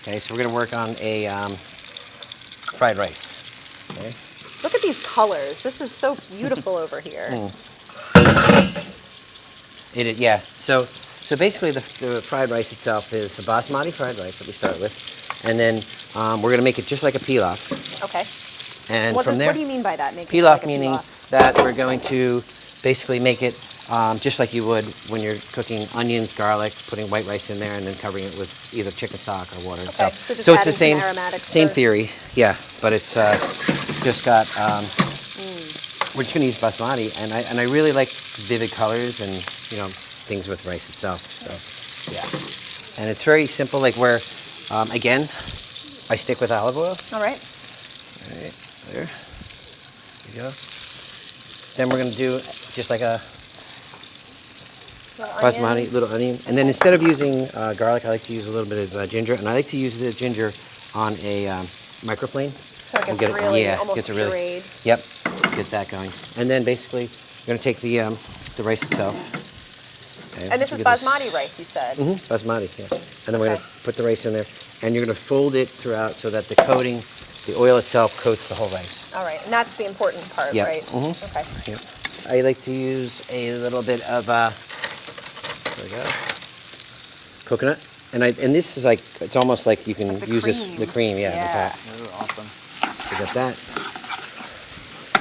Okay, so we're going to work on a fried rice. Okay. Look at these colors. This is so beautiful over here. It is, yeah. So basically the fried rice itself is a basmati fried rice that we start with, and then we're going to make it just like a pilaf. Okay. And what from there, do you mean by that? Pilaf like meaning that we're going to basically make it just like you would when you're cooking onions, garlic, putting white rice in there, and then covering it with either chicken stock or water. Okay. So it's the same theory, yeah. But it's just got we're just going to use basmati, and I really like vivid colors and things with rice itself. So yeah, and it's very simple. Like where again, I stick with olive oil. All right. All right. There we go. Then we're going to do just like a basmati little onion. And then instead of using garlic, I like to use a little bit of ginger. And I like to use the ginger on a microplane. So it gets almost pureed. Yep, get that going. And then basically, we're going to take the rice itself. Okay, and this is basmati rice, you said? Mm-hmm, basmati, yeah. And then we're going to put the rice in there. And you're going to fold it throughout so that the coating, the oil itself coats the whole rice. All right, and that's the important part, right? Mm-hmm. Okay. Yep. I like to use a little bit of there we go, coconut, and this is like it's almost like you can use the cream, yeah. Like that. Ooh, awesome. So got that,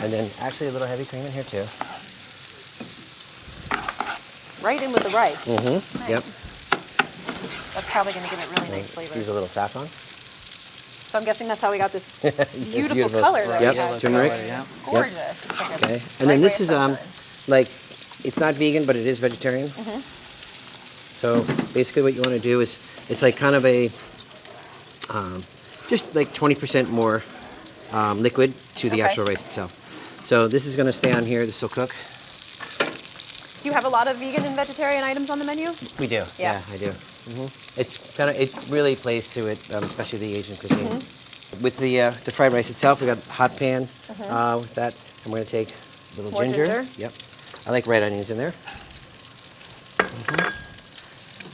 and then actually a little heavy cream in here too. Right in with the rice. Mm-hmm. Nice. Yep. That's probably going to give it really nice flavor. Use a little saffron. So I'm guessing that's how we got this beautiful color that we have. Turmeric. Yeah. Gorgeous. It's like okay. And then this is like it's not vegan, but it is vegetarian. Mm-hmm. So basically, what you want to do is it's like kind of a just like 20% more liquid to the actual rice itself. So this is going to stay on here. This will cook. Do you have a lot of vegan and vegetarian items on the menu? We do. Yeah, I do. Mm-hmm. It really plays to it, especially the Asian cuisine. Mm-hmm. With the fried rice itself, we got a hot pan with that. I'm going to take a little ginger. Yep. I like red onions in there.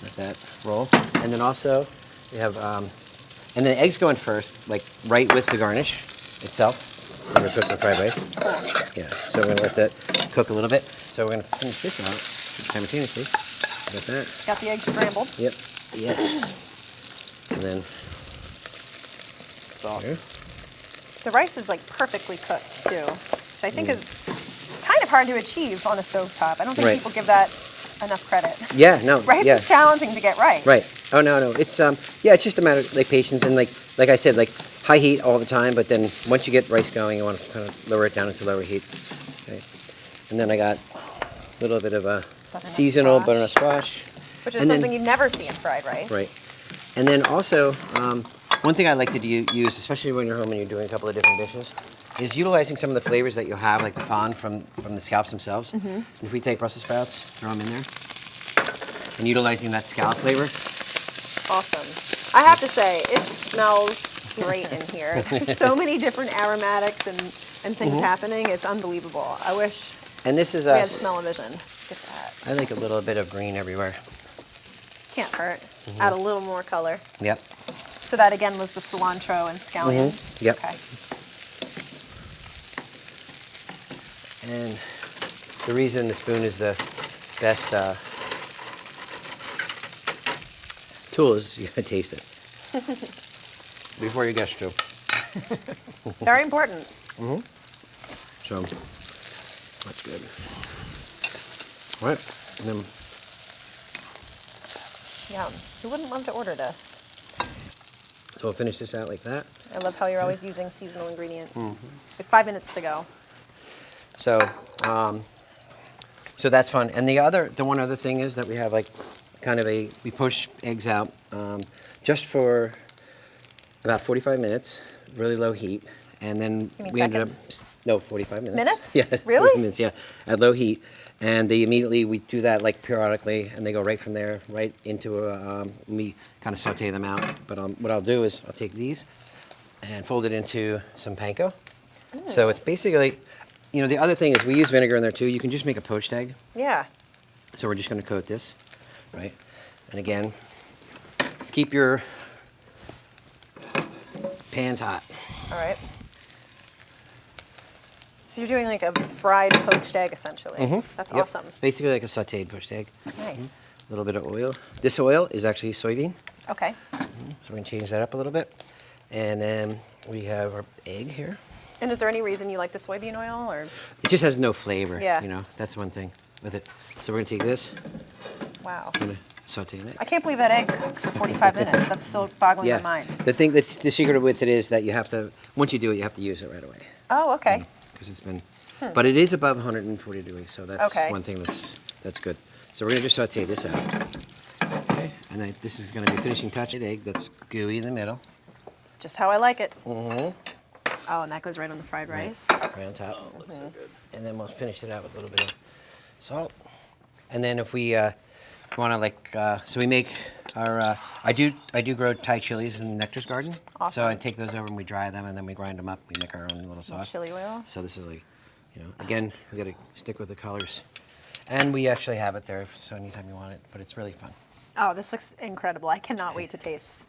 Let that roll. And then also we have, and the eggs go in first, like right with the garnish itself. We're going to cook the fried rice. Yeah. So we're going to let that cook a little bit. So we're going to finish this out simultaneously. Got that. Got the eggs scrambled. Yep. Yes. And then it's awesome. The rice is like perfectly cooked too. Which I think is kind of hard to achieve on a stovetop. I don't think people give that enough credit. Yeah, no. Rice is challenging to get right. Right. Oh no. It's it's just a matter of like patience and like I said, like high heat all the time, but then once you get rice going, you want to kind of lower it down into lower heat. Okay. And then I got a little bit of a seasonal butternut squash. Which is something you never see in fried rice. Right. And then also, one thing I like to use, especially when you're home and you're doing a couple of different dishes, is utilizing some of the flavors that you'll have, like the fond from the scallops themselves. Mm-hmm. And if we take Brussels sprouts, throw them in there, and utilizing that scallop flavor. Awesome. I have to say, it smells great in here. There's so many different aromatics and things happening. It's unbelievable. I wish we had smell-o-vision. Get that. I like a little bit of green everywhere. Can't hurt. Add a little more color. Yep. So that again was the cilantro and scallions. Yep. Okay. And the reason the spoon is the best tool is you gotta taste it before you guess too. Very important. So that's good. All right. And then Yum. Who wouldn't love to order this? So we'll finish this out like that. I love how you're always using seasonal ingredients. We have 5 minutes to go. So, so that's fun. And the one other thing is that we have like kind of we push eggs out just for about 45 minutes, really low heat, and then You mean we seconds? ended up 45 minutes. Minutes? Yeah, Really? 45 minutes. Yeah, at low heat. And we do that like periodically, and they go right from there, right into we kind of saute them out. But what I'll do is I'll take these and fold it into some panko. So it's basically, the other thing is we use vinegar in there too. You can just make a poached egg. Yeah. So we're just going to coat this, right? And again, keep your Pan's hot. All right. So you're doing like a fried poached egg, essentially. That's Yep. awesome. It's basically like a sautéed poached egg. Nice. A little bit of oil. This oil is actually soybean, Okay. so we're gonna change that up a little bit. And then we have our egg here. And is there any reason you like the soybean oil, or? It just has no flavor. Yeah. You know, that's one thing with it. So we're gonna take this, Wow. we're gonna saute it. I can't believe that egg cooked for 45 minutes. That's so boggling Yeah. my mind. The thing the secret with it is that you have to, once you do it, you have to use it right away. Oh, okay. Because it's been, but it is above 140 degrees, so that's Okay. one thing that's good. So we're gonna just saute this out. Okay, and then this is gonna be finishing touch. An egg that's gooey in the middle, Just how I like it. Oh, and that goes right on the fried rice. right on top. Oh, looks so good. And then we'll finish it out with a little bit of salt. And then if we wanna so we make our, I do grow Thai chilies in Nectar's garden. So Awesome. I take those over and we dry them and then we grind them up. We make our own little sauce. Chili oil. So this is like, you know, again, we gotta stick with the colors. And we actually have it there, so anytime you want it, but it's really fun. Oh, this looks incredible. I cannot wait to taste.